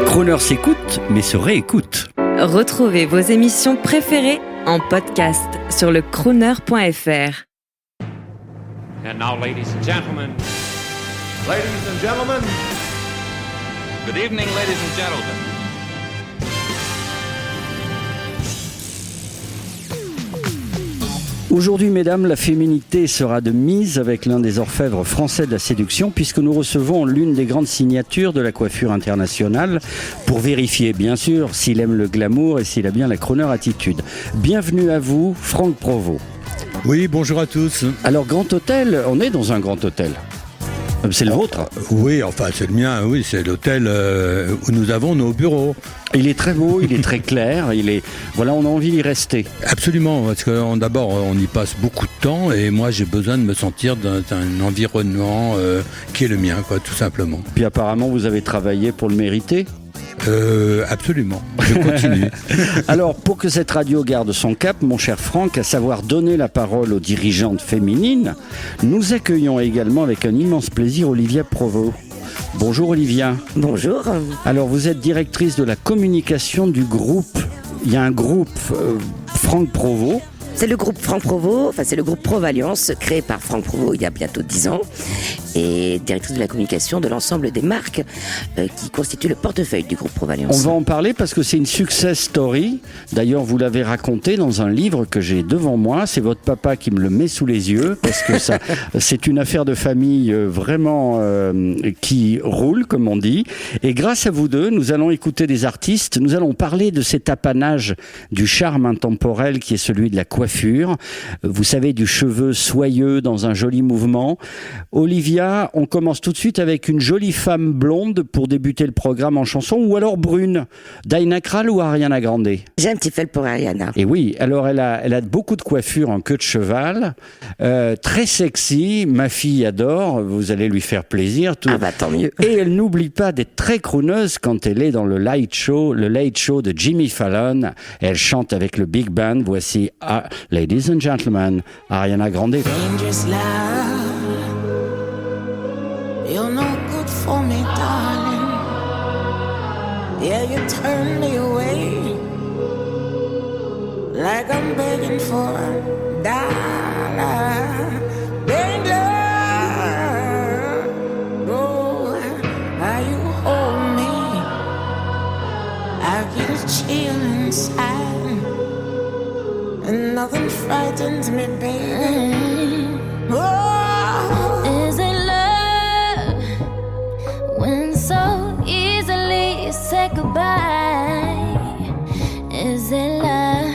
Croner s'écoute, mais se réécoute. Retrouvez vos émissions préférées en podcast sur le crooner.fr. And now, ladies and gentlemen. Ladies and gentlemen. Good evening, ladies and gentlemen. Aujourd'hui, mesdames, la féminité sera de mise avec l'un des orfèvres français de la séduction, puisque nous recevons l'une des grandes signatures de la coiffure internationale pour vérifier, bien sûr, s'il aime le glamour et s'il a bien la Croner attitude. Bienvenue à vous, Franck Provost. Oui, bonjour à tous. Alors, Grand Hôtel, on est dans un grand hôtel. C'est le vôtre? Oui, enfin c'est le mien, oui, c'est l'hôtel où nous avons nos bureaux. Il est très beau, il est très clair, voilà, on a envie d'y rester. Absolument, parce que d'abord on y passe beaucoup de temps et moi j'ai besoin de me sentir dans un environnement qui est le mien, quoi, tout simplement. Puis apparemment vous avez travaillé pour le mériter? Absolument, je continue. Alors, pour que cette radio garde son cap, mon cher Franck, à savoir donner la parole aux dirigeantes féminines, nous accueillons également avec un immense plaisir Olivia Provost. Bonjour Olivia. Bonjour. Alors, vous êtes directrice de la communication du groupe. Il y a un groupe Franck Provost. C'est le groupe Franck Provost, c'est le groupe Provalliance, créé par Franck Provost il y a bientôt 10 ans, et directrice de la communication de l'ensemble des marques qui constituent le portefeuille du groupe Provalliance. On va en parler parce que c'est une success story. D'ailleurs, vous l'avez raconté dans un livre que j'ai devant moi. C'est votre papa qui me le met sous les yeux parce que ça, c'est une affaire de famille vraiment qui roule, comme on dit. Et grâce à vous deux, nous allons écouter des artistes. Nous allons parler de cet apanage du charme intemporel qui est celui de la coiffure. Vous savez, du cheveu soyeux dans un joli mouvement. Olivia, on commence tout de suite avec une jolie femme blonde pour débuter le programme en chanson, ou alors brune. Dinah Krall ou Ariana Grande? J'ai un petit faible pour Ariana. Et oui, alors elle a beaucoup de coiffure en queue de cheval, très sexy, ma fille adore, vous allez lui faire plaisir. Tout. Ah bah tant mieux. Et elle n'oublie pas d'être très crooneuse quand elle est dans le Late Show de Jimmy Fallon. Elle chante avec le Big Band. Voici Ladies and Gentlemen, Ariana Grande. Dangerous love, you're no good for me, darling. Yeah, you turn me away like I'm begging for a dollar. Danger, oh, how you hold me, I get a chill inside. And nothing frightens me, baby. Oh. Is it love when so easily you say goodbye? Is it love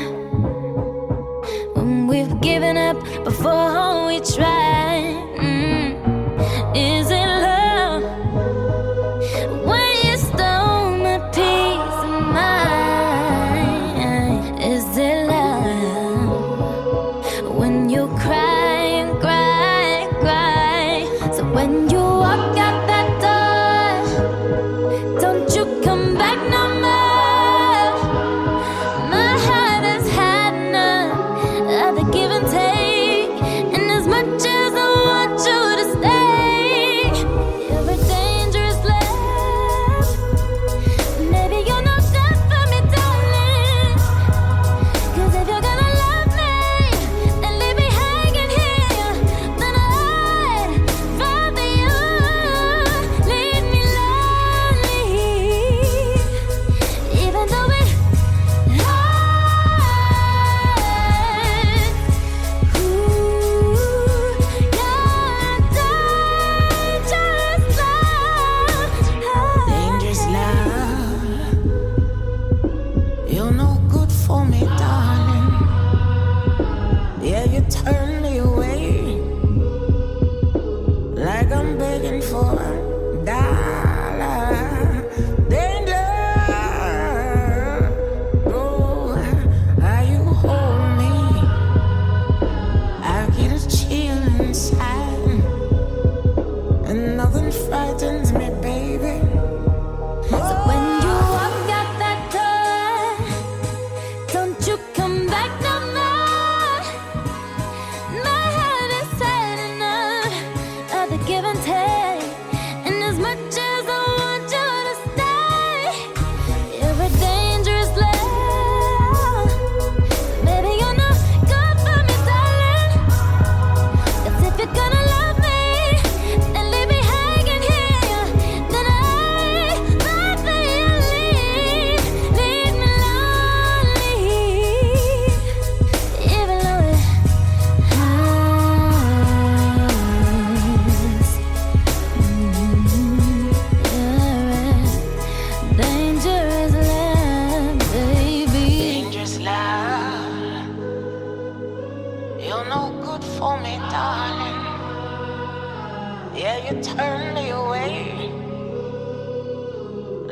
when we've given up before we try? Is it love when you stole my peace of mind? Is it love when you cry and cry and cry? So when you walk out that door, don't you come back no more. My heart has had enough of the give and take, and as much as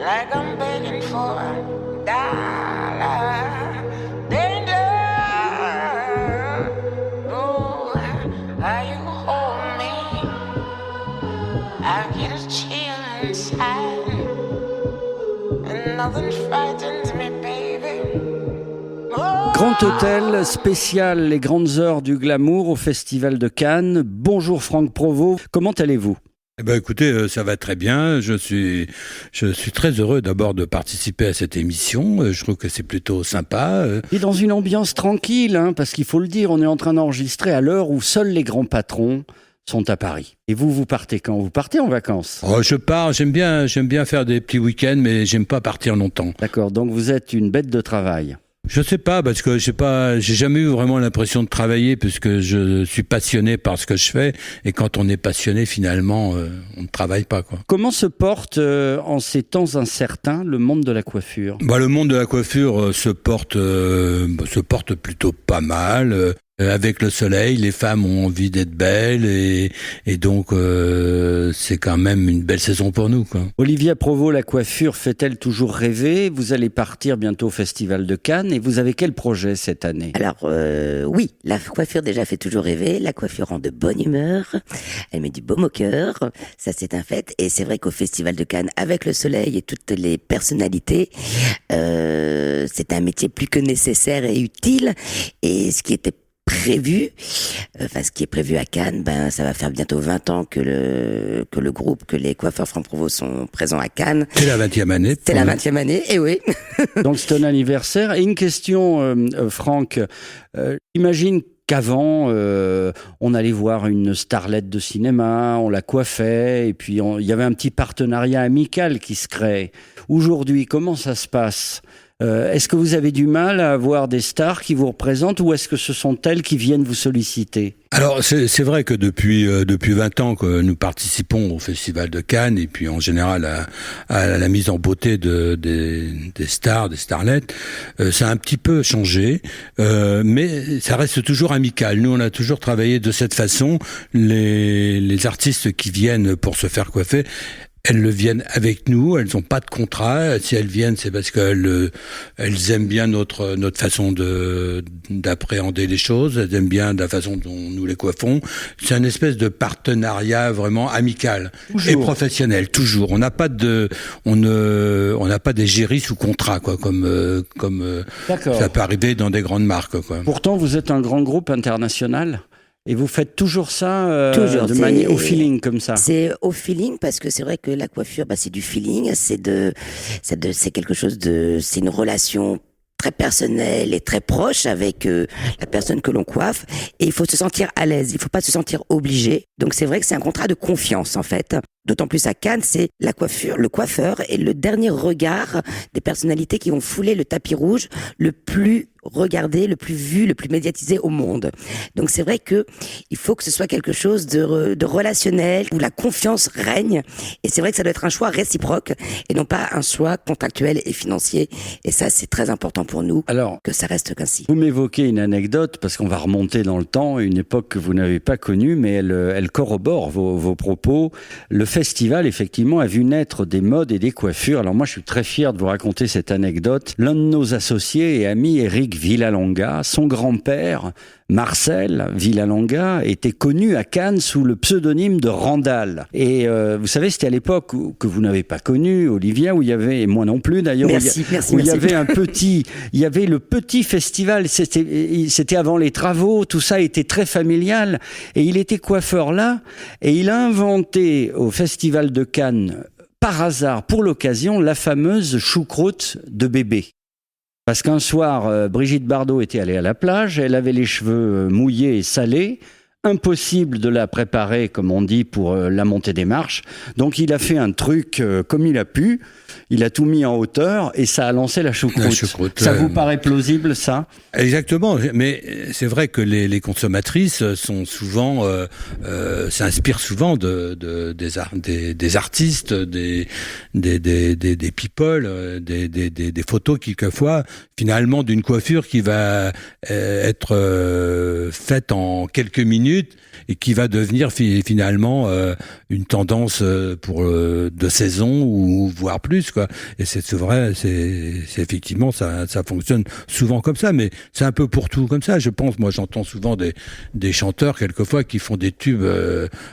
like I'm begging for a dollar. Danger, oh, how you hold me, I get a chill inside, and nothing frightens me, baby. Oh. Grand Hôtel spécial Les Grandes Heures du Glamour au Festival de Cannes. Bonjour Franck Provost, comment allez-vous ? Eh ben, écoutez, ça va très bien. Je suis très heureux d'abord de participer à cette émission. Je trouve que c'est plutôt sympa. Et dans une ambiance tranquille, parce qu'il faut le dire, on est en train d'enregistrer à l'heure où seuls les grands patrons sont à Paris. Et vous partez quand ? Vous partez en vacances ? Oh, je pars, j'aime bien faire des petits week-ends, mais j'aime pas partir longtemps. D'accord, donc vous êtes une bête de travail. Je sais pas, parce que j'ai jamais eu vraiment l'impression de travailler, puisque je suis passionné par ce que je fais, et quand on est passionné, finalement, on ne travaille pas, quoi. Comment se porte, en ces temps incertains, le monde de la coiffure ? Le monde de la coiffure se porte plutôt pas mal. Avec le soleil, les femmes ont envie d'être belles et donc c'est quand même une belle saison pour nous, quoi. Olivia Provost, la coiffure fait-elle toujours rêver ? Vous allez partir bientôt au Festival de Cannes et vous avez quel projet cette année ? Alors oui, la coiffure déjà fait toujours rêver, la coiffure rend de bonne humeur, elle met du baume au cœur, ça c'est un fait, et c'est vrai qu'au Festival de Cannes, avec le soleil et toutes les personnalités, c'est un métier plus que nécessaire et utile, et ce qui est prévu à Cannes, ça va faire bientôt 20 ans que les coiffeurs Franck Provost sont présents à Cannes. C'est la 20e année. C'est la 20e année, et oui. Donc c'est un anniversaire. Et une question, Franck, imagine qu'avant, on allait voir une starlette de cinéma, on la coiffait, et puis il y avait un petit partenariat amical qui se crée. Aujourd'hui, comment ça se passe ? Est-ce que vous avez du mal à avoir des stars qui vous représentent, ou est-ce que ce sont elles qui viennent vous solliciter ? Alors c'est vrai que depuis 20 ans que nous participons au Festival de Cannes, et puis en général à la mise en beauté des stars, des starlettes, ça a un petit peu changé, mais ça reste toujours amical. Nous on a toujours travaillé de cette façon. Les artistes qui viennent pour se faire coiffer, elles le viennent avec nous, elles n'ont pas de contrat. Si elles viennent, c'est parce qu'elles aiment bien notre façon d'appréhender les choses, elles aiment bien la façon dont nous les coiffons. C'est un espèce de partenariat vraiment amical et professionnel, toujours. On n'a pas des géris sous contrat, quoi, comme ça peut arriver dans des grandes marques, quoi. Pourtant, vous êtes un grand groupe international. Et vous faites toujours ça toujours, manière au feeling comme ça. C'est au feeling, parce que c'est vrai que la coiffure, c'est du feeling, c'est quelque chose c'est une relation très personnelle et très proche avec la personne que l'on coiffe, et il faut se sentir à l'aise, il faut pas se sentir obligé. Donc c'est vrai que c'est un contrat de confiance en fait. D'autant plus à Cannes, c'est la coiffure, le coiffeur et le dernier regard des personnalités qui ont foulé le tapis rouge le plus regardé, le plus vu, le plus médiatisé au monde. Donc c'est vrai que il faut que ce soit quelque chose de relationnel, où la confiance règne, et c'est vrai que ça doit être un choix réciproque et non pas un choix contractuel et financier, et ça c'est très important pour nous. Alors, que ça reste ainsi. Vous m'évoquez une anecdote, parce qu'on va remonter dans le temps, une époque que vous n'avez pas connue, mais elle corrobore vos propos. Le festival, effectivement, a vu naître des modes et des coiffures. Alors moi, je suis très fier de vous raconter cette anecdote. L'un de nos associés et amis, Éric Villalonga, son grand-père, Marcel Villalonga, était connu à Cannes sous le pseudonyme de Randall. Et vous savez, c'était à l'époque que vous n'avez pas connu, Olivia, où il y avait, et moi non plus d'ailleurs, il y avait le petit festival, c'était avant les travaux, tout ça était très familial, et il était coiffeur là, et il a inventé au Festival de Cannes, par hasard, pour l'occasion, la fameuse choucroute de bébé. Parce qu'un soir, Brigitte Bardot était allée à la plage, elle avait les cheveux mouillés et salés, impossible de la préparer, comme on dit, pour la montée des marches. Donc il a fait un truc comme il a pu, il a tout mis en hauteur et ça a lancé la choucroute. Ça vous paraît plausible, ça ? Exactement, mais c'est vrai que les consommatrices sont souvent, s'inspirent souvent des artistes, des people, des photos quelquefois, finalement, d'une coiffure qui va être faite en quelques minutes minutes et qui va devenir finalement une tendance pour 2 saisons ou voire plus, quoi. Et c'est vrai, c'est effectivement ça fonctionne souvent comme ça, mais c'est un peu pour tout comme ça. Je pense, moi, j'entends souvent des chanteurs quelquefois qui font des tubes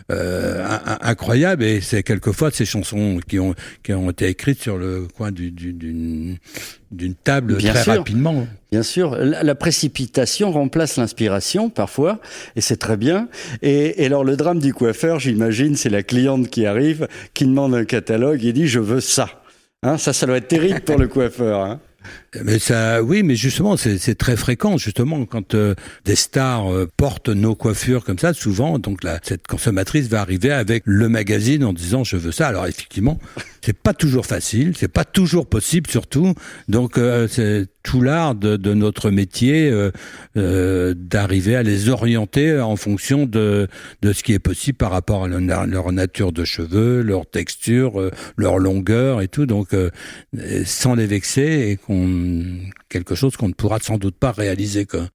incroyables, et c'est quelquefois ces chansons qui ont été écrites sur le coin d'une table rapidement. Bien sûr, la précipitation remplace l'inspiration parfois, et c'est très bien. Et alors le drame du coiffeur, j'imagine, c'est la cliente qui arrive, qui demande un catalogue et dit « je veux ça ». Ça doit être terrible pour le coiffeur. Hein. Mais ça, oui, mais justement, c'est très fréquent, justement, quand des stars portent nos coiffures comme ça, souvent, donc cette consommatrice va arriver avec le magazine en disant je veux ça. Alors effectivement, c'est pas toujours facile, c'est pas toujours possible, surtout. Donc c'est tout l'art de notre métier d'arriver à les orienter en fonction de ce qui est possible par rapport à leur nature de cheveux, leur texture, leur longueur et tout. Donc sans les vexer, et quelque chose qu'on ne pourra sans doute pas réaliser, quoi.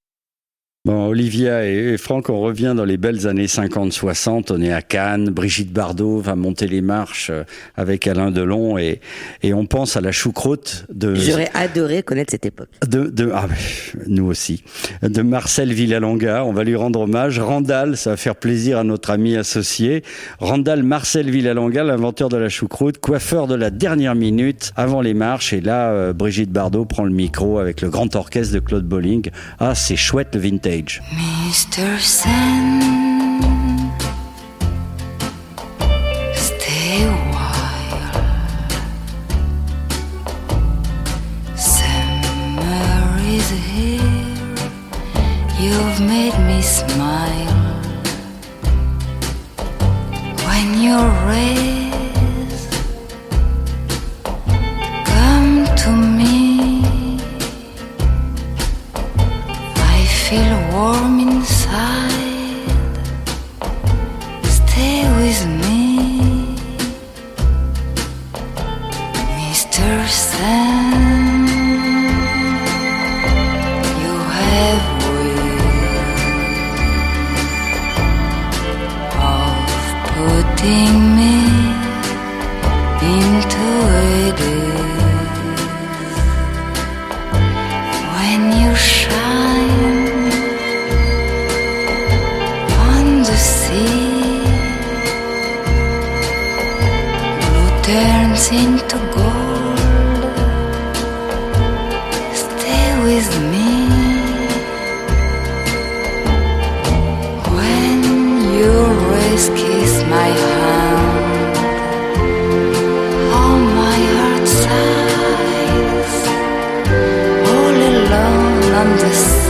Bon, Olivia et Franck, on revient dans les belles années 50-60. On est à Cannes. Brigitte Bardot va monter les marches avec Alain Delon et on pense à la choucroute de... J'aurais adoré connaître cette époque. Nous aussi. De Marcel Villalonga. On va lui rendre hommage. Randall, ça va faire plaisir à notre ami associé. Randall Marcel Villalonga, l'inventeur de la choucroute, coiffeur de la dernière minute avant les marches. Et là, Brigitte Bardot prend le micro avec le grand orchestre de Claude Bolling. Ah, c'est chouette le vintage. Mr. Sand, stay a while. Summer is here. You've made me smile. When your rays come to me, feel warm inside. Stay with me, Mr. Sand. You have ways of putting me into a daze. When you shine the sea, blue turns into gold. Stay with me. When your rays kiss my hand, how my heart sighs, all alone on the sun.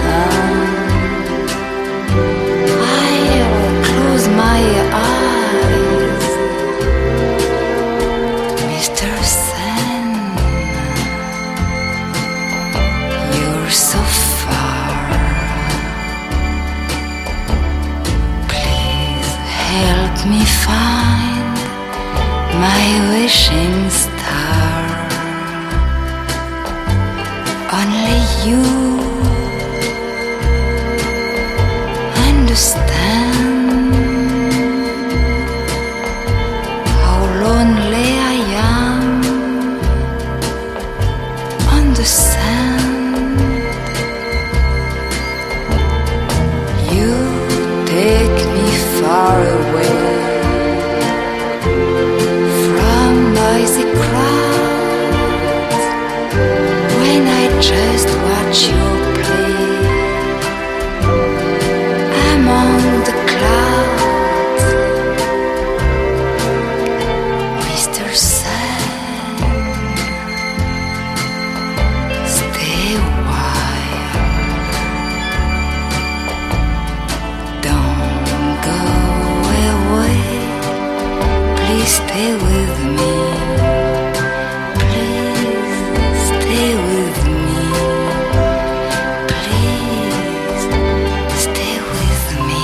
My eyes, Mr. Sand, you're so far. Please help me find my wishing star. Only you understand lonely I am on the sand. You take me far away from noisy crowds when I just watch you play among the clouds. Stay with me, please. Stay with me, please. Stay with me.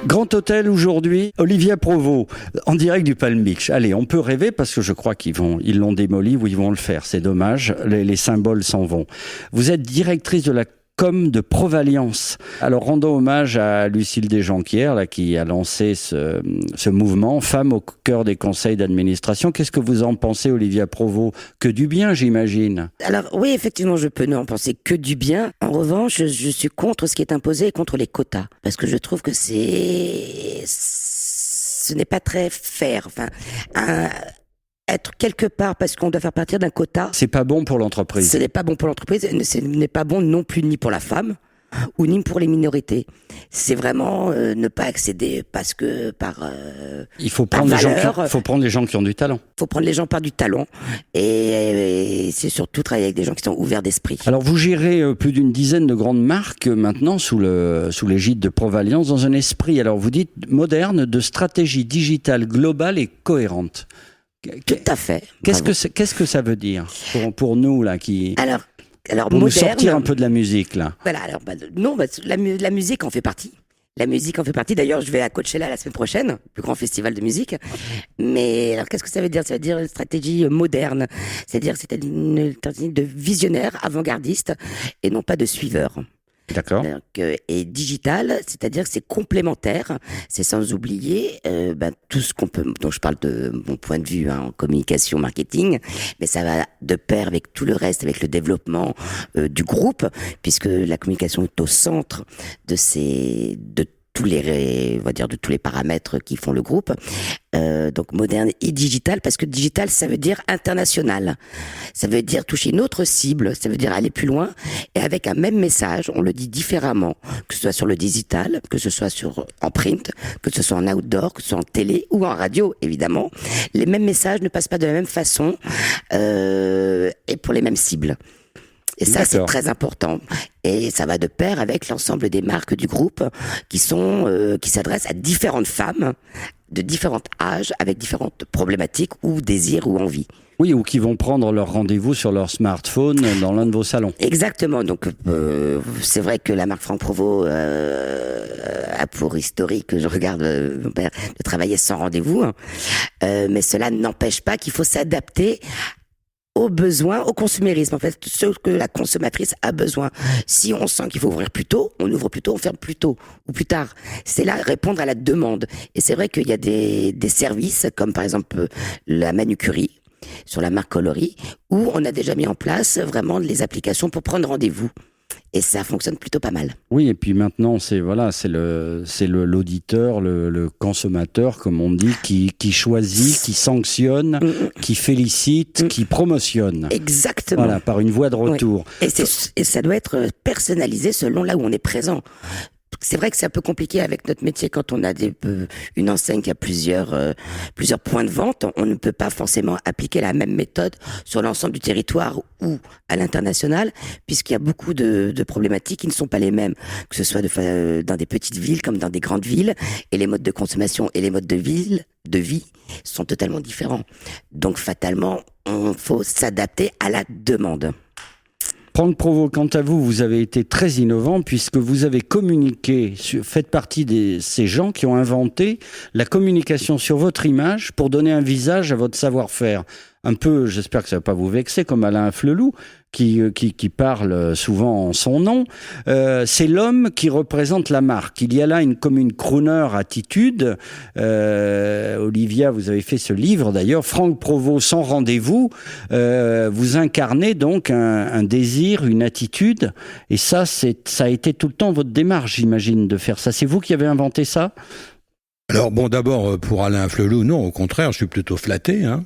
Grand Hôtel aujourd'hui, Olivia Provost, en direct du Palm Beach. Allez, on peut rêver parce que je crois ils l'ont démoli ou ils vont le faire. C'est dommage, les symboles s'en vont. Vous êtes directrice de la com de Provalliance. Alors rendons hommage à Lucille Desjonquières, là, qui a lancé ce mouvement Femmes au cœur des conseils d'administration. Qu'est-ce que vous en pensez, Olivia Provost? Que du bien, j'imagine. Alors oui, effectivement, je peux n'en penser que du bien. En revanche, je suis contre ce qui est imposé et contre les quotas. Parce que je trouve que ce n'est pas très fair. Enfin, être quelque part parce qu'on doit faire partir d'un quota. C'est pas bon pour l'entreprise. Ce n'est pas bon pour l'entreprise, ce n'est pas bon non plus ni pour la femme ou ni pour les minorités. C'est vraiment ne pas accéder parce que il faut prendre les gens qui ont du talent. Il faut prendre les gens par du talent et c'est surtout travailler avec des gens qui sont ouverts d'esprit. Alors vous gérez plus d'une dizaine de grandes marques maintenant sous l'égide de Provalliance dans un esprit, alors vous dites moderne, de stratégie digitale globale et cohérente. Tout à fait. Qu'est-ce que ça veut dire pour nous là qui Alors pour moderne, nous sortir un peu de la musique là. Voilà. Alors la musique en fait partie. La musique en fait partie. D'ailleurs, je vais à Coachella la semaine prochaine, le plus grand festival de musique. Mais alors, qu'est-ce que ça veut dire? Ça veut dire une stratégie moderne. C'est-à-dire une stratégie de visionnaire, avant-gardiste, et non pas de suiveur. D'accord. Et digital, c'est-à-dire que c'est complémentaire, c'est sans oublier tout ce qu'on peut. Donc je parle de mon point de vue en communication, marketing, mais ça va de pair avec tout le reste, avec le développement du groupe, puisque la communication est au centre de tous les paramètres qui font le groupe. Donc moderne et digital, parce que digital, ça veut dire international. Ça veut dire toucher une autre cible, ça veut dire aller plus loin, et avec un même message, on le dit différemment, que ce soit sur le digital, que ce soit en print, que ce soit en outdoor, que ce soit en télé ou en radio, évidemment. Les mêmes messages ne passent pas de la même façon, et pour les mêmes cibles. Et ça, c'est très important. Et ça va de pair avec l'ensemble des marques du groupe qui s'adressent à différentes femmes de différents âges, avec différentes problématiques ou désirs ou envies. Oui, ou qui vont prendre leur rendez-vous sur leur smartphone dans l'un de vos salons. Exactement. Donc, c'est vrai que la marque Franck Provost a pour historique, je regarde mon père, de travailler sans rendez-vous. Mais cela n'empêche pas qu'il faut s'adapter aux besoins, au consumérisme, en fait, ce que la consommatrice a besoin. Si on sent qu'il faut ouvrir plus tôt, on ouvre plus tôt, on ferme plus tôt ou plus tard. C'est là répondre à la demande. Et c'est vrai qu'il y a des services, comme par exemple la manucurie, sur la marque Coloris, où on a déjà mis en place vraiment les applications pour prendre rendez-vous. Et ça fonctionne plutôt pas mal. Oui, et puis maintenant, c'est l'auditeur, le consommateur, comme on dit, qui choisit, qui sanctionne, qui félicite, qui promotionne. Exactement. Voilà, par une voie de retour. Oui. Et ça doit être personnalisé selon là où on est présent. C'est vrai que c'est un peu compliqué avec notre métier quand on a une enseigne qui a plusieurs points de vente. On ne peut pas forcément appliquer la même méthode sur l'ensemble du territoire ou à l'international, puisqu'il y a beaucoup de problématiques qui ne sont pas les mêmes, que ce soit dans des petites villes comme dans des grandes villes, et les modes de consommation et les modes de vie sont totalement différents. Donc fatalement, il faut s'adapter à la demande. Franck Provost, quant à vous, vous avez été très innovant puisque vous avez communiqué, faites partie de ces gens qui ont inventé la communication sur votre image pour donner un visage à votre savoir-faire. Un peu, j'espère que ça ne va pas vous vexer, comme Alain Flelou, qui parle souvent en son nom. C'est l'homme qui représente la marque. Il y a là comme une crooner attitude. Olivia, vous avez fait ce livre d'ailleurs, Franck Provost sans rendez-vous. Vous incarnez donc un désir, une attitude. Et ça a été tout le temps votre démarche, j'imagine, de faire ça. C'est vous qui avez inventé ça ? Alors bon, d'abord, pour Alain Flelou, non, au contraire, je suis plutôt flatté, hein.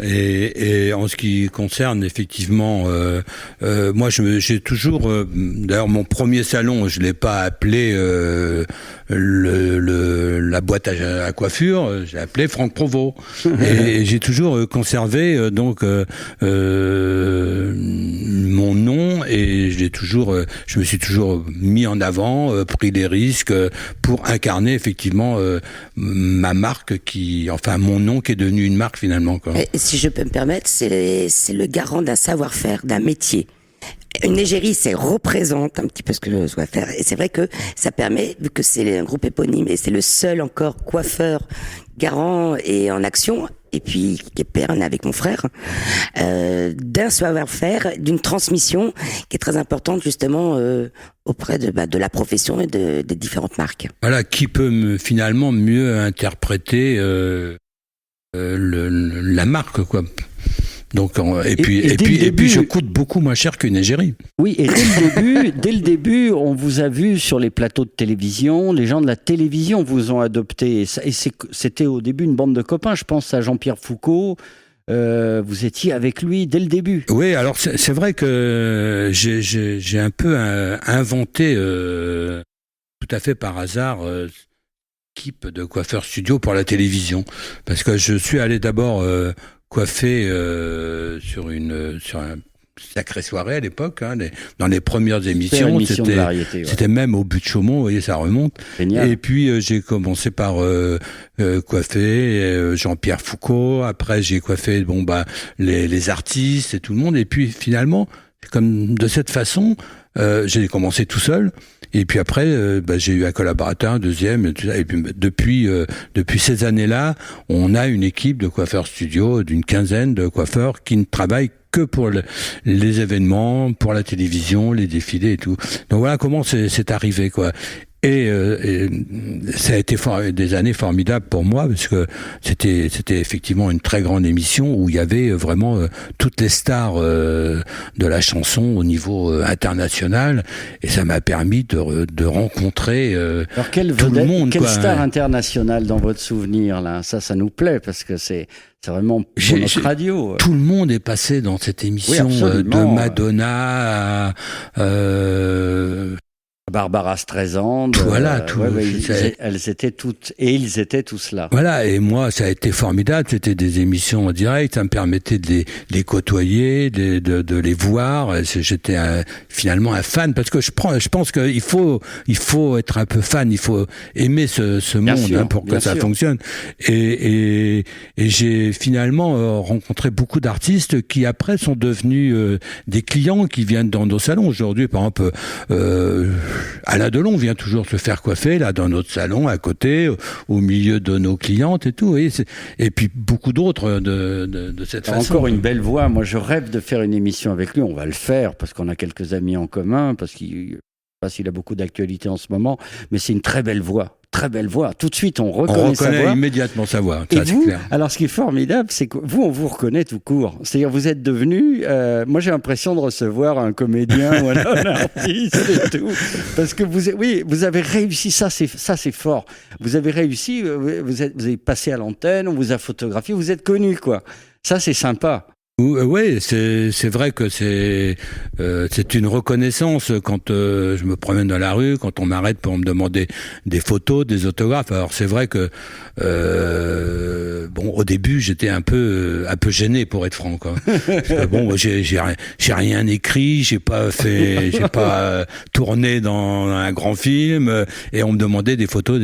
Et en ce qui concerne effectivement, moi j'ai toujours, d'ailleurs mon premier salon, je l'ai pas appelé la boîte à coiffure, j'ai appelé Franck Provost. Et j'ai toujours conservé donc mon nom et je me suis toujours mis en avant, pris des risques pour incarner effectivement ma marque mon nom qui est devenu une marque finalement, quoi. Si je peux me permettre, c'est le garant d'un savoir-faire, d'un métier. Une égérie, c'est représente un petit peu ce que je dois faire. Et c'est vrai que ça permet, vu que c'est un groupe éponyme et c'est le seul encore coiffeur garant et en action, et puis qui est pérenne avec mon frère, d'un savoir-faire, d'une transmission qui est très importante justement auprès de la profession et des différentes marques. Voilà, qui peut finalement mieux interpréter la marque, quoi. Donc, et puis je coûte beaucoup moins cher qu'une égérie. Oui, et dès le début, on vous a vu sur les plateaux de télévision, les gens de la télévision vous ont adopté, et c'était au début une bande de copains, je pense à Jean-Pierre Foucault, vous étiez avec lui dès le début. Oui, alors c'est vrai que j'ai un peu inventé, tout à fait par hasard, équipe de coiffeurs studio pour la télévision, parce que je suis allé d'abord coiffé sur un sacrée soirée à l'époque, hein, dans les premières émissions, c'était même au but de Chaumont, vous voyez, ça remonte. Génial. Et puis j'ai commencé par coiffer Jean-Pierre Foucault, après j'ai coiffé les artistes et tout le monde, et puis finalement, comme de cette façon, j'ai commencé tout seul. Et puis après, j'ai eu un collaborateur, un deuxième, et puis depuis ces années-là, on a une équipe de coiffeurs studio d'une quinzaine de coiffeurs qui ne travaillent que pour les événements, pour la télévision, les défilés et tout. Donc voilà comment c'est arrivé, quoi. Et ça a été des années formidables pour moi, parce que c'était effectivement une très grande émission où il y avait vraiment toutes les stars de la chanson au niveau international, et ça m'a permis de rencontrer alors tout le monde. Quelle star internationale dans votre souvenir là? Ça nous plaît, parce que c'est vraiment pour notre radio. Tout le monde est passé dans cette émission, oui, de Madonna à Barbara Streisand, voilà, elles étaient toutes, et ils étaient tous là. Voilà, et moi, ça a été formidable. C'était des émissions en direct, ça me permettait de les côtoyer, de les voir. J'étais finalement un fan, parce que je pense qu'il faut être un peu fan, il faut aimer ce monde pour que ça fonctionne. Et j'ai finalement rencontré beaucoup d'artistes qui après sont devenus des clients qui viennent dans nos salons. Aujourd'hui, par exemple, Alain Delon vient toujours se faire coiffer là dans notre salon à côté, au milieu de nos clientes et tout. Et puis beaucoup d'autres de cette façon. Encore une belle voix. Moi, je rêve de faire une émission avec lui. On va le faire parce qu'on a quelques amis en commun, parce qu'il a beaucoup d'actualité en ce moment. Mais c'est une très belle voix. Très belle voix. Tout de suite, on reconnaît sa voix. Immédiatement sa voix. Et ça, vous, c'est clair. alors ce qui est formidable, c'est que vous, on vous reconnaît tout court. C'est-à-dire, vous êtes devenu, moi j'ai l'impression de recevoir un comédien ou un artiste et tout. Parce que vous avez réussi, ça c'est fort. Vous avez réussi, vous avez passé à l'antenne, on vous a photographié, vous êtes connu, quoi. Ça, c'est sympa. Oui, c'est vrai que c'est une reconnaissance quand je me promène dans la rue, quand on m'arrête pour me demander des photos, des autographes. Alors c'est vrai que au début j'étais un peu gêné, pour être franc, quoi. Parce que, j'ai rien écrit, j'ai pas tourné dans un grand film, et on me demandait des photos.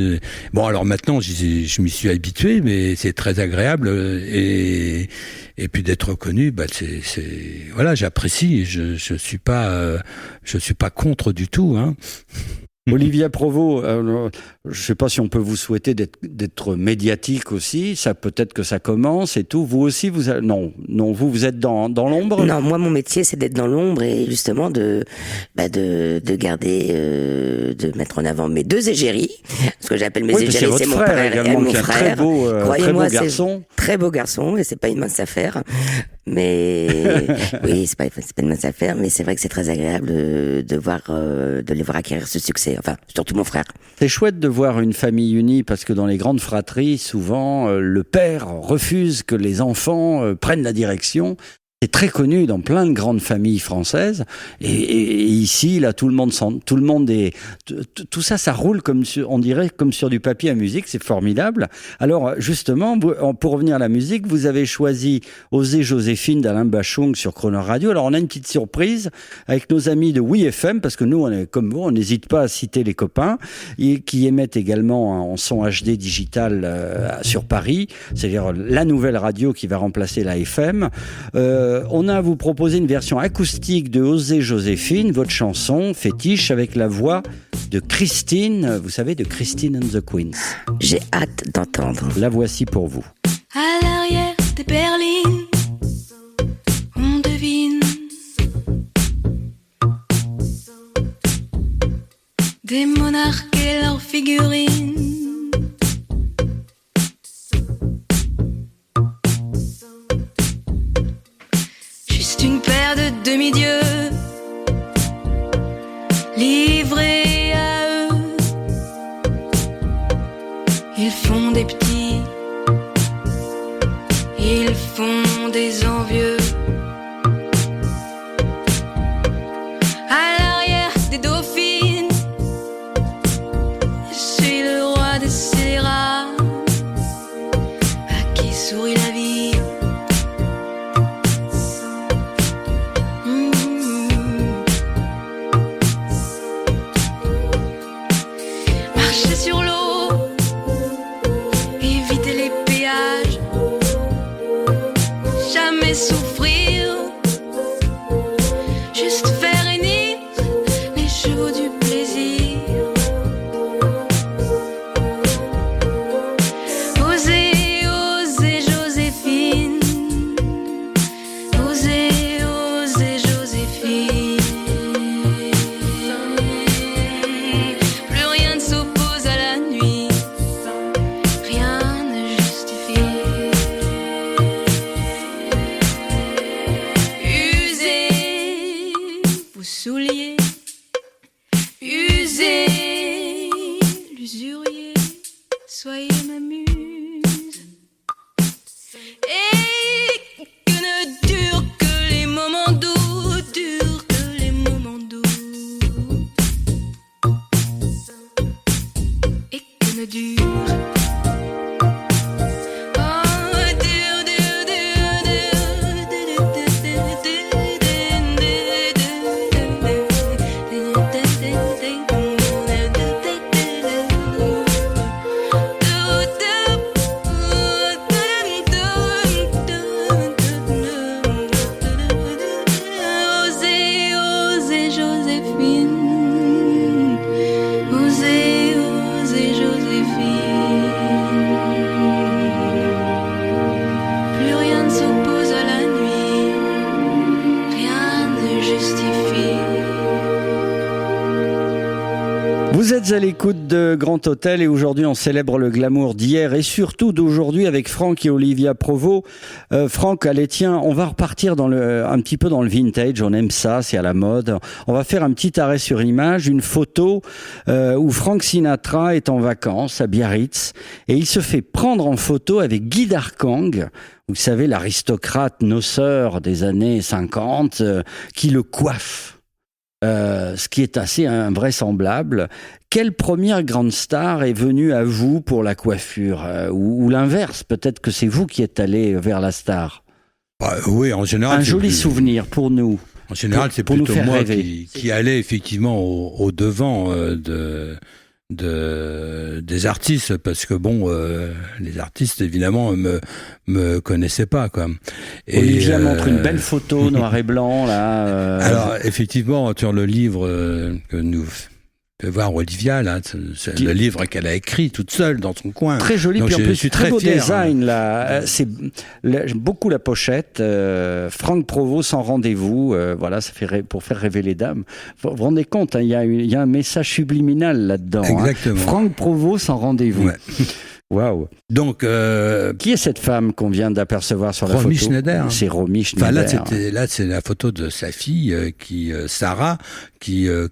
Bon, alors maintenant je m'y suis habitué, mais c'est très agréable, et puis d'être reconnu, voilà, j'apprécie. Je suis pas contre du tout, hein. Olivia Provost, je ne sais pas si on peut vous souhaiter d'être médiatique aussi. Ça, peut-être que ça commence et tout. Vous aussi, vous êtes dans l'ombre. Non, moi mon métier c'est d'être dans l'ombre, et justement de garder, de mettre en avant mes deux égéries. Ce que j'appelle mes égéries, c'est mon frère et mon frère. Croyez-moi, c'est un très beau garçon, et c'est pas une mince affaire. Mais oui, c'est pas une mince affaire, mais c'est vrai que c'est très agréable de les voir acquérir ce succès. Enfin, surtout mon frère. C'est chouette de voir une famille unie, parce que dans les grandes fratries, souvent, le père refuse que les enfants prennent la direction. C'est très connu dans plein de grandes familles françaises, et ici, là, tout le monde est, tout ça, ça roule on dirait comme sur du papier à musique. C'est formidable. Alors, justement, pour revenir à la musique, vous avez choisi Oser Joséphine d'Alain Bachung sur Croner Radio. Alors, on a une petite surprise avec nos amis de Oui FM, parce que nous, on est comme vous, on n'hésite pas à citer les copains, qui émettent également en son HD digital sur Paris, c'est-à-dire la nouvelle radio qui va remplacer la FM. On a à vous proposer une version acoustique de Oser Joséphine, votre chanson fétiche, avec la voix de Christine, vous savez, de Christine and the Queens. J'ai hâte d'entendre. La voici pour vous. À l'arrière des berlines, on devine des monarques et leurs figurines. Juste une paire de demi-dieux livrés à eux. Ils font des petits, ils font des envieux. À l'arrière des dauphines, je suis le roi des scélérats, à qui sourit la vie. Marcher sur l'eau, éviter les péages, jamais souffrir, juste faire hennir les chevaux du plaisir. Oser, oser Joséphine, oser, oser Joséphine. Plus rien ne s'oppose à la nuit, rien ne justifie. Usez vos souliers, usez l'usurier, soyez ma muse. Et que ne durent que les moments doux, durent que les moments doux. Et que ne dure. Osez, osez Joséphine, osez, osez Joséphine. Plus rien ne s'oppose à la nuit, rien ne justifie. Vous êtes à l'écoute de Grand Hôtel et aujourd'hui on célèbre le glamour d'hier et surtout d'aujourd'hui avec Franck et Olivia Provost. Franck, allez tiens, on va repartir un petit peu dans le vintage, on aime ça, c'est à la mode. On va faire un petit arrêt sur image, une photo où Frank Sinatra est en vacances à Biarritz et il se fait prendre en photo avec Guy Darkang. Vous savez, l'aristocrate noceur des années 50 qui le coiffe. Ce qui est assez invraisemblable. Quelle première grande star est venue à vous pour la coiffure ou l'inverse, peut-être que c'est vous qui êtes allé vers la star. Oui, en général. Un joli souvenir pour nous. En général, c'est pour nous plutôt faire moi rêver. qui allais effectivement au devant des artistes, parce que bon, les artistes évidemment me connaissaient pas, quoi. Et, Olivia montre une belle photo noir et blanc là. Alors effectivement, sur le livre que nous fait voir Olivia là, c'est le livre qu'elle a écrit toute seule dans son coin. Très joli, donc puis en je plus suis très beau fier, design là. J'aime beaucoup la pochette. Franck Provost sans rendez-vous. Voilà, ça fait pour faire rêver les dames. Vous vous rendez compte, hein, il y a un message subliminal là-dedans. Exactement. Hein. Franck Provost sans rendez-vous. Ouais. Waouh. Donc, qui est cette femme qu'on vient d'apercevoir sur la Romy photo? Schneider. C'est Romy Schneider. Enfin, là, c'est la photo de sa fille, Sarah, qui est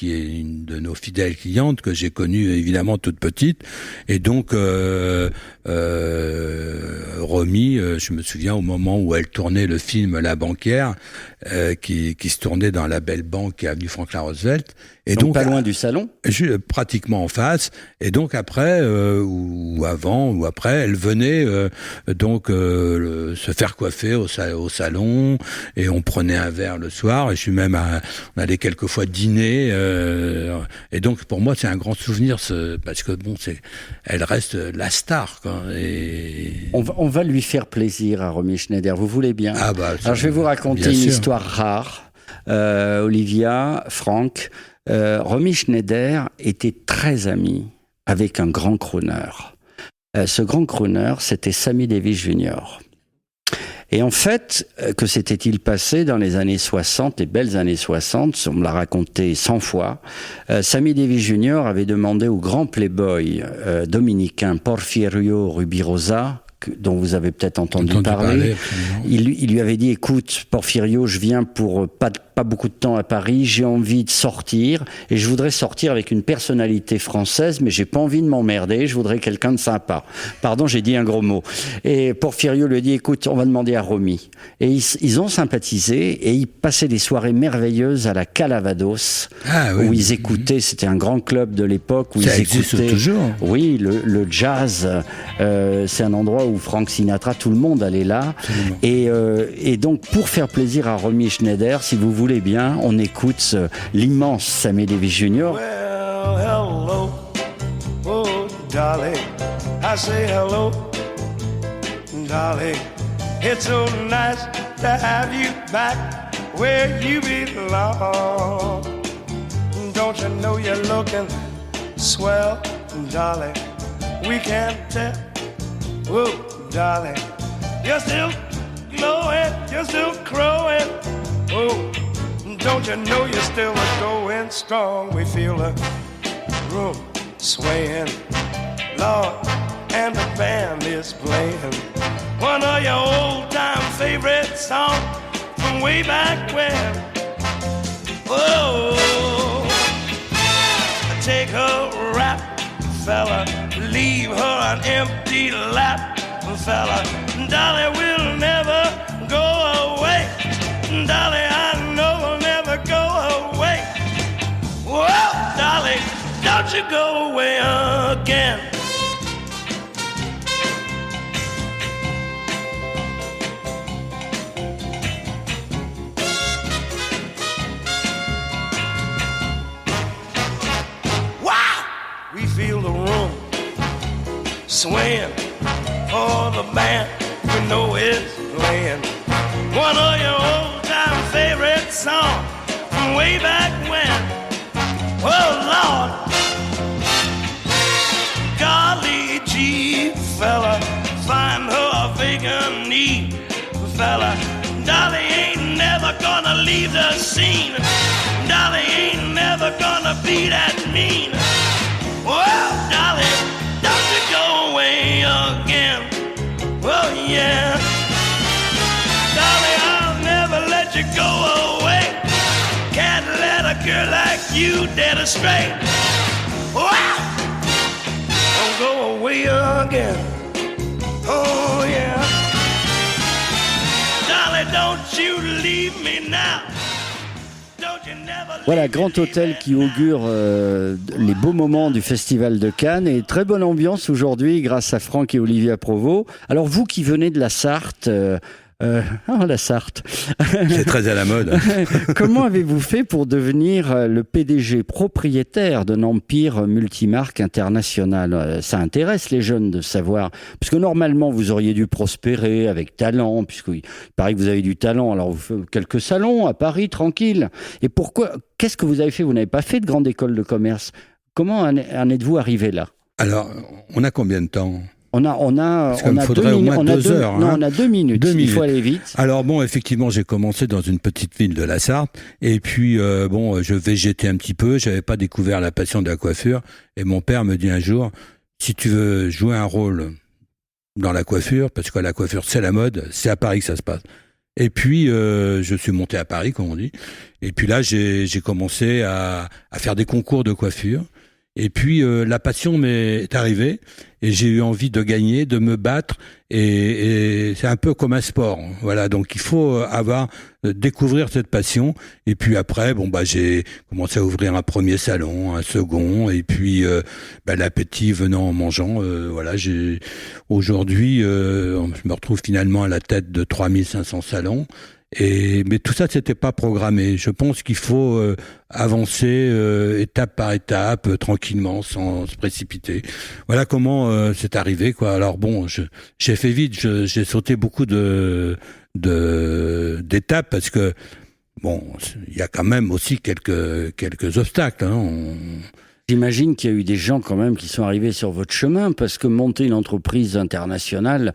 une de nos fidèles clientes que j'ai connue évidemment toute petite. Et donc, Romy, je me souviens au moment où elle tournait le film La Banquière, qui se tournait dans la belle banque avenue Franklin Roosevelt. Et donc pas loin du salon. Pratiquement en face. Et donc après, ou avant, ou après, elle venait se faire coiffer au salon, et on prenait un verre le soir, et on allait quelquefois dîner, et donc pour moi c'est un grand souvenir, parce que bon, elle reste la star, quoi. Et on va lui faire plaisir à Romy Schneider, vous voulez bien? Ah bah, alors je vais vous raconter une histoire rare. Olivia, Franck, Romy Schneider était très amie avec un grand crooner. Ce grand crooner, c'était Sammy Davis Jr. Et en fait, que s'était-il passé dans les années 60, les belles années 60, on me l'a raconté 100 fois. Sammy Davis Jr. avait demandé au grand playboy dominicain Porfirio Rubirosa, dont vous avez peut-être entendu parler. Il lui avait dit, écoute, Porfirio, je viens pour pas beaucoup de temps à Paris, j'ai envie de sortir, et je voudrais sortir avec une personnalité française, mais j'ai pas envie de m'emmerder, je voudrais quelqu'un de sympa. Pardon, j'ai dit un gros mot. Et Porfirio lui a dit, écoute, on va demander à Romy. Et ils ont sympathisé, et ils passaient des soirées merveilleuses à la Calavados, où ils écoutaient, c'était un grand club de l'époque, où ça ils existe écoutaient... toujours. Oui, le jazz, c'est un endroit où Frank Sinatra, tout le monde allait là. Et donc, pour faire plaisir à Romy Schneider, si vous voulez bien, on écoute l'immense Sammy Davis Jr. Well, hello, oh darling, I say hello, darling. It's so nice to have you back where you belong. Don't you know you're looking swell, darling? We can't tell, whoa, darling. You're still glowing, you're still crowing, oh. Don't you know you're still going strong? We feel the room swaying, Lord, and the band is playing one of your old-time favorite songs from way back when. Oh, take a rap, fella, leave her an empty lap, fella. Dolly will never go away. Dolly, I know will never go away. Whoa, Dolly, don't you go away again. Wow! We feel the room swaying. Oh, the band, we know it's playing one of your old-time favorite songs from way back when. Oh, Lord, golly gee, fella, find her a vacant need, fella. Dolly ain't never gonna leave the scene. Dolly ain't never gonna be that mean. Well, Dolly, don't you go away again. Well, yeah. Dolly, I'll never let you go away. Can't let a girl like you dead astray. Wow! Don't go away again. Oh, yeah. Dolly, don't you leave me now. Voilà, Grand Hôtel qui augure les beaux moments du Festival de Cannes et très bonne ambiance aujourd'hui grâce à Franck et Olivia Provost. Alors vous qui venez de la Sarthe, la Sarthe. C'est très à la mode. Comment avez-vous fait pour devenir le PDG propriétaire d'un empire multimarque international ? Ça intéresse les jeunes de savoir, parce que normalement vous auriez dû prospérer avec talent, puisqu'il paraît que vous avez du talent, alors vous faites quelques salons à Paris, tranquille. Et pourquoi ? Qu'est-ce que vous avez fait ? Vous n'avez pas fait de grande école de commerce. Comment en êtes-vous arrivé là ? Alors, on a combien de temps ? On a 2 heures. Non, on a 2 minutes. 2 minutes. Il faut aller vite. Alors bon, effectivement, j'ai commencé dans une petite ville de la Sarthe. Et puis, je végétais un petit peu. J'avais pas découvert la passion de la coiffure. Et mon père me dit un jour, si tu veux jouer un rôle dans la coiffure, parce que la coiffure, c'est la mode, c'est à Paris que ça se passe. Et puis, je suis monté à Paris, comme on dit. Et puis là, j'ai commencé à faire des concours de coiffure. Et puis la passion m'est arrivée et j'ai eu envie de gagner, de me battre et c'est un peu comme un sport. Voilà, donc il faut découvrir cette passion. Et puis après, j'ai commencé à ouvrir un premier salon, un second, et puis l'appétit venant en mangeant. Aujourd'hui, je me retrouve finalement à la tête de 3500 salons. Mais tout ça, c'était pas programmé. Je pense qu'il faut avancer étape par étape, tranquillement, sans se précipiter. Voilà comment c'est arrivé, quoi. Alors bon, j'ai fait vite. J'ai sauté beaucoup d'étapes parce que il y a quand même aussi quelques obstacles. J'imagine qu'il y a eu des gens quand même qui sont arrivés sur votre chemin parce que monter une entreprise internationale,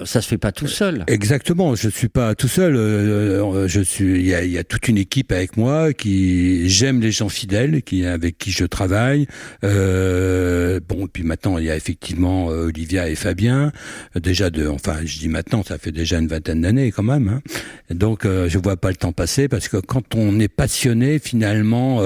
Ça se fait pas tout seul. Exactement, je suis pas tout seul. Il y a toute une équipe avec moi j'aime les gens fidèles, avec qui je travaille. Et puis maintenant il y a effectivement Olivia et Fabien. Je dis maintenant, ça fait déjà une vingtaine d'années quand même. Hein. Donc je vois pas le temps passer parce que quand on est passionné, finalement.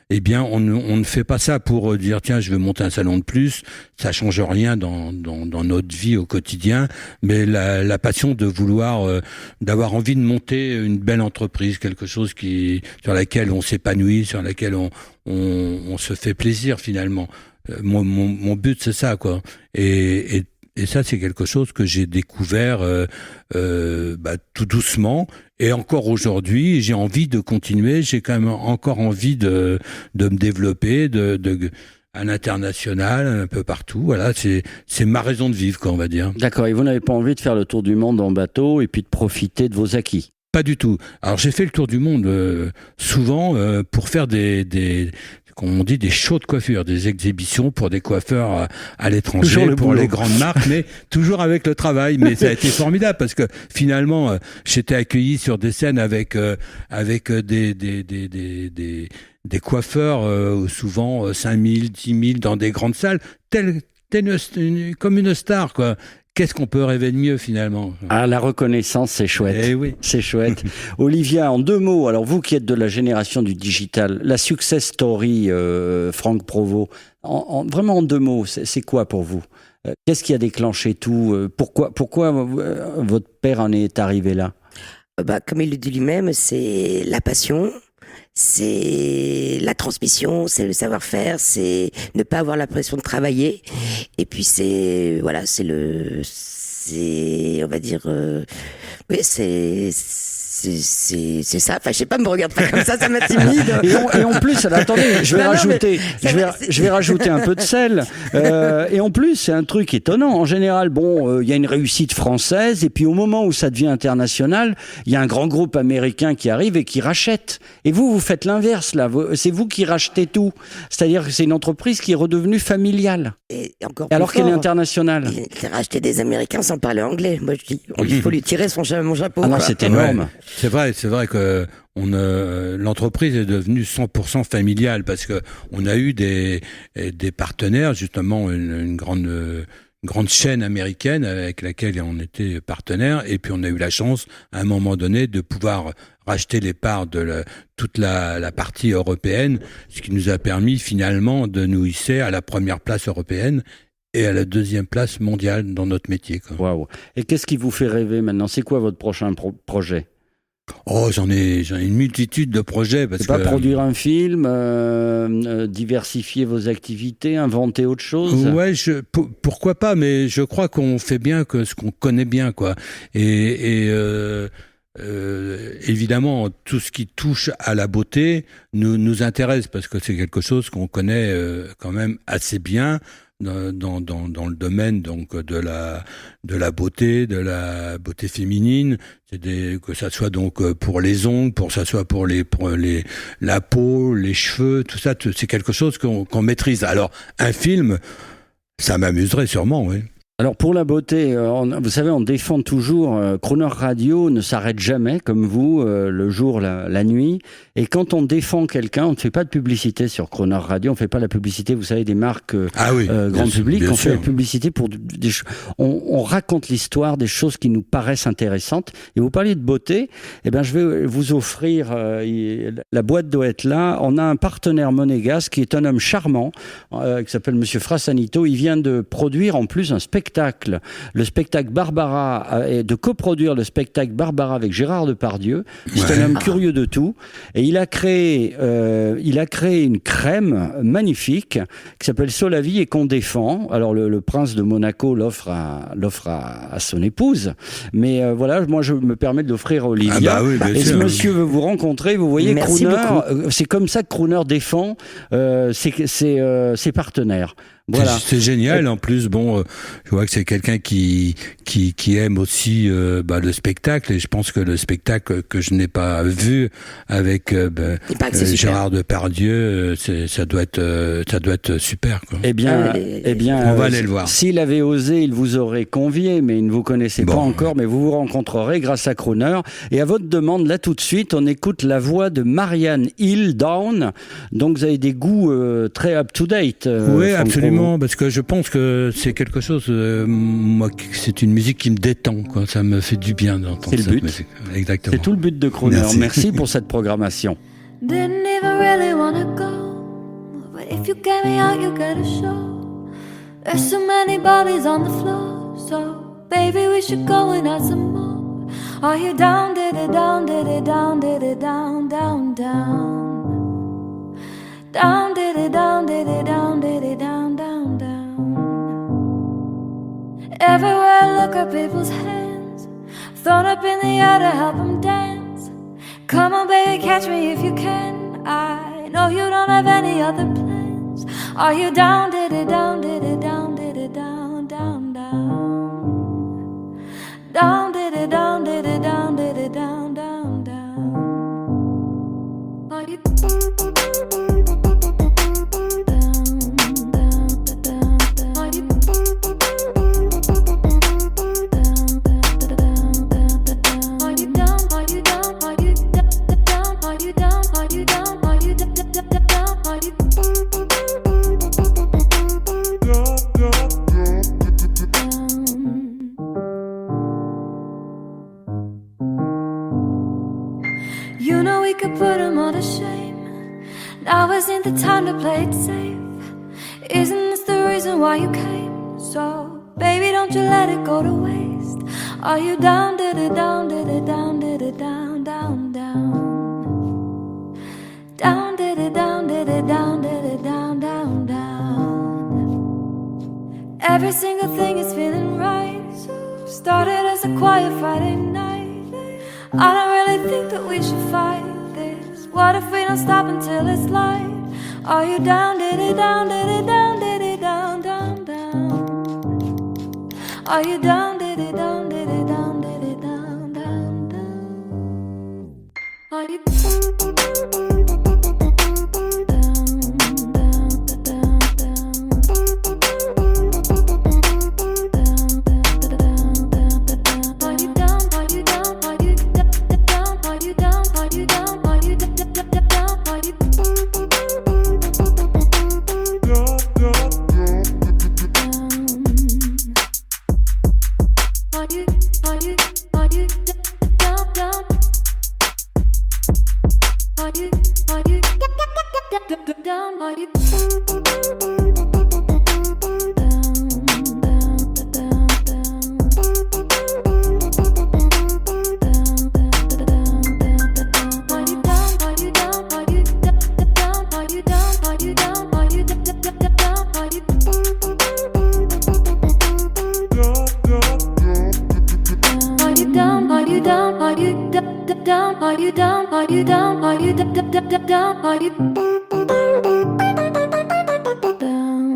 On ne fait pas ça pour dire tiens je veux monter un salon de plus, ça change rien dans notre vie au quotidien, mais la passion de vouloir d'avoir envie de monter une belle entreprise, quelque chose sur laquelle on s'épanouit, sur laquelle on se fait plaisir finalement. Mon but c'est ça quoi. Et ça, c'est quelque chose que j'ai découvert tout doucement. Et encore aujourd'hui, j'ai envie de continuer. J'ai quand même encore envie de me développer, à l'international, un peu partout. Voilà, c'est ma raison de vivre, quoi, on va dire. D'accord. Et vous n'avez pas envie de faire le tour du monde en bateau et puis de profiter de vos acquis? Pas du tout. Alors, j'ai fait le tour du monde souvent pour faire comme on dit, des shows de coiffure, des exhibitions pour des coiffeurs à l'étranger, pour les grandes marques, mais toujours avec le travail. Mais ça a été formidable parce que finalement, j'étais accueilli sur des scènes avec des coiffeurs, souvent 5 000, 10 000 dans des grandes salles, comme une star, quoi. Qu'est-ce qu'on peut rêver de mieux finalement? Ah, la reconnaissance, c'est chouette. Eh oui. C'est chouette. Olivia, en 2 mots, alors vous qui êtes de la génération du digital, la success story, Franck Provost, vraiment en 2 mots, c'est quoi pour vous? Qu'est-ce qui a déclenché tout? Pourquoi votre père en est arrivé là? Comme il le dit lui-même, c'est la passion. C'est la transmission, c'est le savoir-faire, c'est ne pas avoir l'impression de travailler. Et puis c'est ça. Enfin, je sais pas, me regarde pas comme ça m'intimide. Et en plus, alors, attendez, je vais rajouter un peu de sel. Et en plus, c'est un truc étonnant. En général, il y a une réussite française, et puis au moment où ça devient international, il y a un grand groupe américain qui arrive et qui rachète. Et vous faites l'inverse, là. C'est vous qui rachetez tout. C'est-à-dire que c'est une entreprise qui est redevenue familiale. Alors qu'elle est internationale. Il a racheté des Américains sans parler anglais. Moi, je dis, il faut lui tirer mon chapeau. Ah non, c'est énorme. Ouais. C'est vrai que l'entreprise est devenue 100% familiale parce que on a eu des partenaires, justement une grande chaîne américaine avec laquelle on était partenaire, et puis on a eu la chance à un moment donné de pouvoir racheter les parts de toute la partie européenne, ce qui nous a permis finalement de nous hisser à la première place européenne et à la 2e place mondiale dans notre métier. Waouh. Et qu'est-ce qui vous fait rêver maintenant? C'est quoi votre prochain projet? Oh, j'en ai une multitude de projets. C'est pas produire un film, diversifier vos activités, inventer autre chose? Ouais, pourquoi pas, mais je crois qu'on fait bien que ce qu'on connaît bien, quoi. Et évidemment, tout ce qui touche à la beauté nous intéresse parce que c'est quelque chose qu'on connaît quand même assez bien. Dans le domaine donc de la beauté féminine, que ça soit donc pour les ongles, ça soit pour la peau, les cheveux, tout ça, c'est quelque chose qu'on maîtrise. Alors un film, ça m'amuserait sûrement, oui. Alors pour la beauté, vous savez, on défend toujours, Croner Radio ne s'arrête jamais, comme vous, le jour, la nuit. Et quand on défend quelqu'un, on ne fait pas de publicité sur Croner Radio, on ne fait pas la publicité, vous savez, des marques grand public, on fait la publicité pour on raconte l'histoire des choses qui nous paraissent intéressantes. Et vous parliez de beauté, je vais vous offrir, la boîte doit être là. On a un partenaire monégasque qui est un homme charmant, qui s'appelle Monsieur Frasanito. Il vient de produire en plus un spectacle, le spectacle Barbara, et de coproduire le spectacle Barbara avec Gérard Depardieu. C'est un homme curieux de tout, et il a créé une crème magnifique qui s'appelle Solavie et qu'on défend. Alors le prince de Monaco l'offre à son épouse, mais voilà, moi je me permets de l'offrir à Olivia. Et ce monsieur veut vous rencontrer. Vous voyez, Croner, c'est comme ça que Croner défend ses partenaires. Voilà. C'est génial. En plus, bon, je vois que c'est quelqu'un qui aime aussi le spectacle, et je pense que le spectacle que je n'ai pas vu avec Gérard Depardieu, ça doit être super, quoi. Eh bien, on va aller le voir. S'il avait osé, il vous aurait convié, mais il ne vous connaissait pas encore, mais vous vous rencontrerez grâce à Crooner. Et à votre demande, là tout de suite, on écoute la voix de Marianne Hill, Down. Donc vous avez des goûts très up-to-date. Oui, absolument. Parce que je pense que c'est quelque chose, moi, c'est une musique qui me détend, quoi. Ça me fait du bien d'entendre cette musique. Exactement. C'est tout le but de Crooner. Merci pour cette programmation. Didn't even really wanna go, but if you get me out, you gotta show. There's so many bodies on the floor, so baby, we should go and have some more. Are you down, did it down, did it down, did it down, down, down? Down, did it down, did it down, did it down, down, down. Everywhere I look at people's hands, thrown up in the air to help them dance. Come on baby, catch me if you can. I know you don't have any other plans. Are you down, did it down, did it down, did it down, down, down? Down, did it down, did it down, did it down, down, down? Are you You know we could put them all to shame. Now isn't the time to play it safe. Isn't this the reason why you came? So, baby, don't you let it go to waste. Are you down, did it down, did it down, did it down, down, down? Down, did it down, did it down, did it down, down, down? Every single thing is feeling right. Started as a quiet Friday night. I don't really think that we should fight this. What if we don't stop until it's light? Are you down, did it down, did it down, did it down, down, down? Are you down, did it down, did it down, did it down, down, down? Are you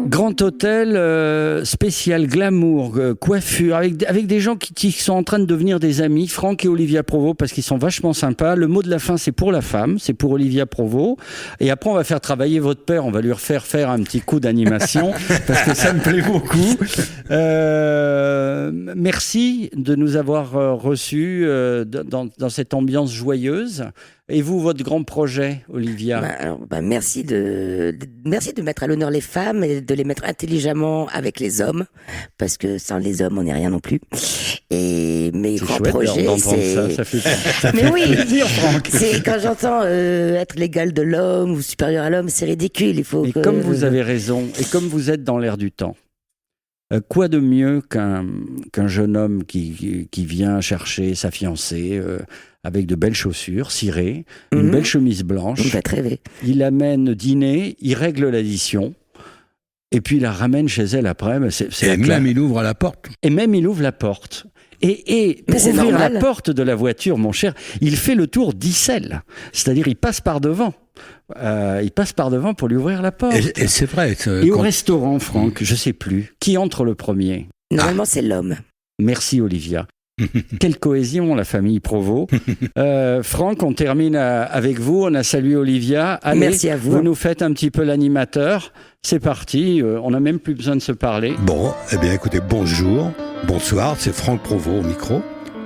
Grand Hôtel, spécial glamour, coiffure, avec des gens qui sont en train de devenir des amis, Franck et Olivia Provost, parce qu'ils sont vachement sympas. Le mot de la fin, c'est pour la femme, c'est pour Olivia Provost. Et après, on va faire travailler votre père, on va lui refaire faire un petit coup d'animation, parce que ça me plaît beaucoup. Merci de nous avoir reçus dans cette ambiance joyeuse. Et vous, votre grand projet, Olivia? Merci de mettre à l'honneur les femmes et de les mettre intelligemment avec les hommes, parce que sans les hommes, on n'est rien non plus. Et mes grands projets, c'est... Ça fait plaisir, Franck. C'est quand j'entends être l'égal de l'homme ou supérieur à l'homme, c'est ridicule. Il faut comme vous avez raison, et comme vous êtes dans l'air du temps, quoi de mieux qu'un jeune homme qui vient chercher sa fiancée avec de belles chaussures cirées, une belle chemise blanche. On va te rêver. Il l'amène dîner, il règle l'addition, et puis il la ramène chez elle après. Et même il ouvre la porte. Et même il ouvre la porte. Et pour c'est ouvrir normal. la porte de la voiture, mon cher, il fait le tour d'Issel. C'est-à-dire, il passe par devant. Il passe par devant pour lui ouvrir la porte. Et c'est vrai. Et au restaurant, Franck, je sais plus. Qui entre le premier ? Normalement, c'est l'homme. Merci, Olivia. Quelle cohésion, la famille Provost. Franck, on termine avec vous. On a salué Olivia. Allez, Merci à vous. Vous nous faites un petit peu l'animateur. C'est parti. On n'a même plus besoin de se parler. Bon, eh bien écoutez, bonjour, bonsoir, c'est Franck Provost au micro.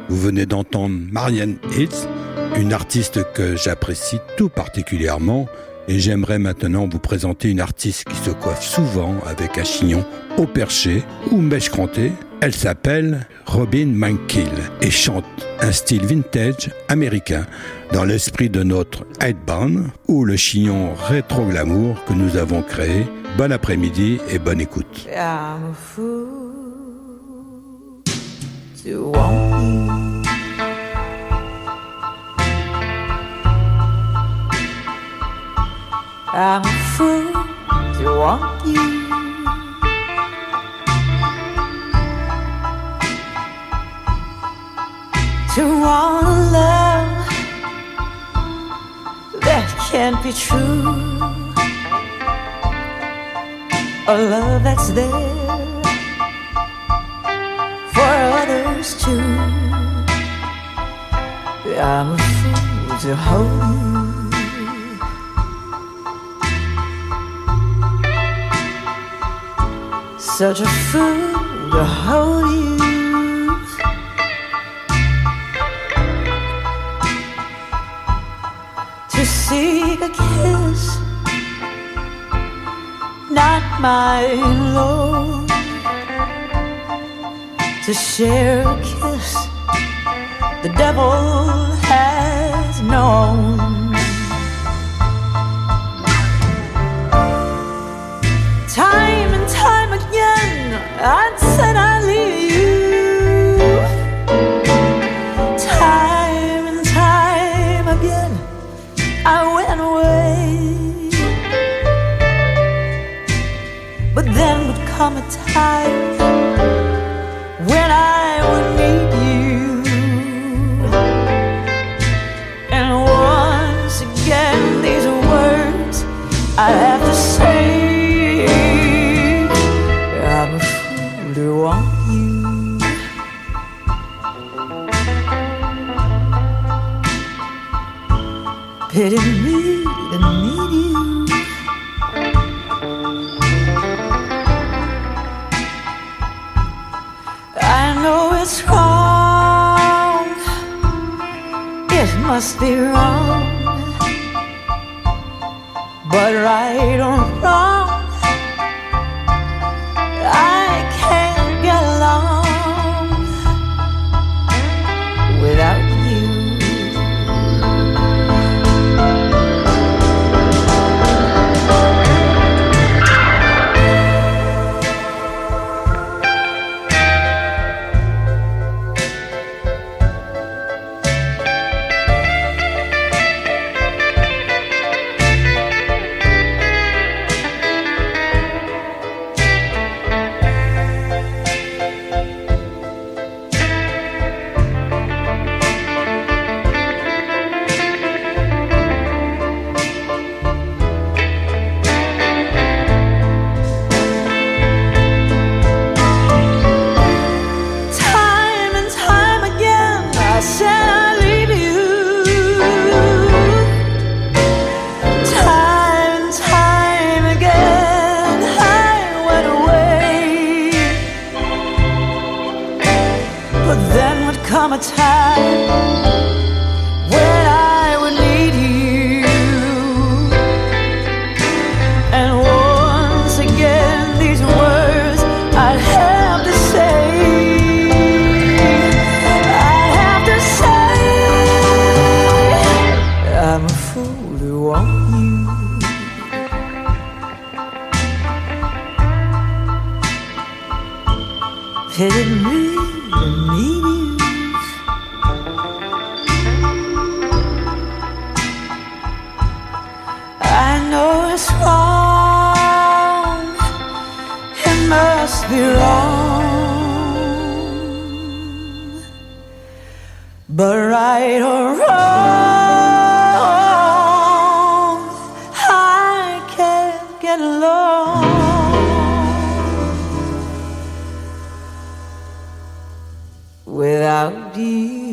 Vous venez d'entendre Marianne Hitz, une artiste que j'apprécie tout particulièrement, et j'aimerais maintenant vous présenter une artiste qui se coiffe souvent avec un chignon au perché ou mèche crantée. Elle s'appelle Robin McKill et chante un style vintage américain dans l'esprit de notre headband ou le chignon rétro-glamour que nous avons créé. Bon après-midi et bonne écoute. I'm a fool to want you. I'm a fool to want you. To want a love that can't be true. A love that's there for others too. I'm a fool to hold you. Such a fool to hold you. To seek a kiss, not my Lord. To share a kiss the devil has known. Time and time again I said I'd leave you. Time and time again I went away. But then would come a time when I would meet you. And once again these words I have to say. I'm a fool to want you. Pity me to need you. I know it's wrong. It must be wrong. But right or wrong, I can't get along without you. Come a time when I would need you, and once again these words I'd have to say. I have to say I'm a fool to want you. Pity me to need you. I know it's wrong, it must be wrong, But right or wrong, I can't get along without you.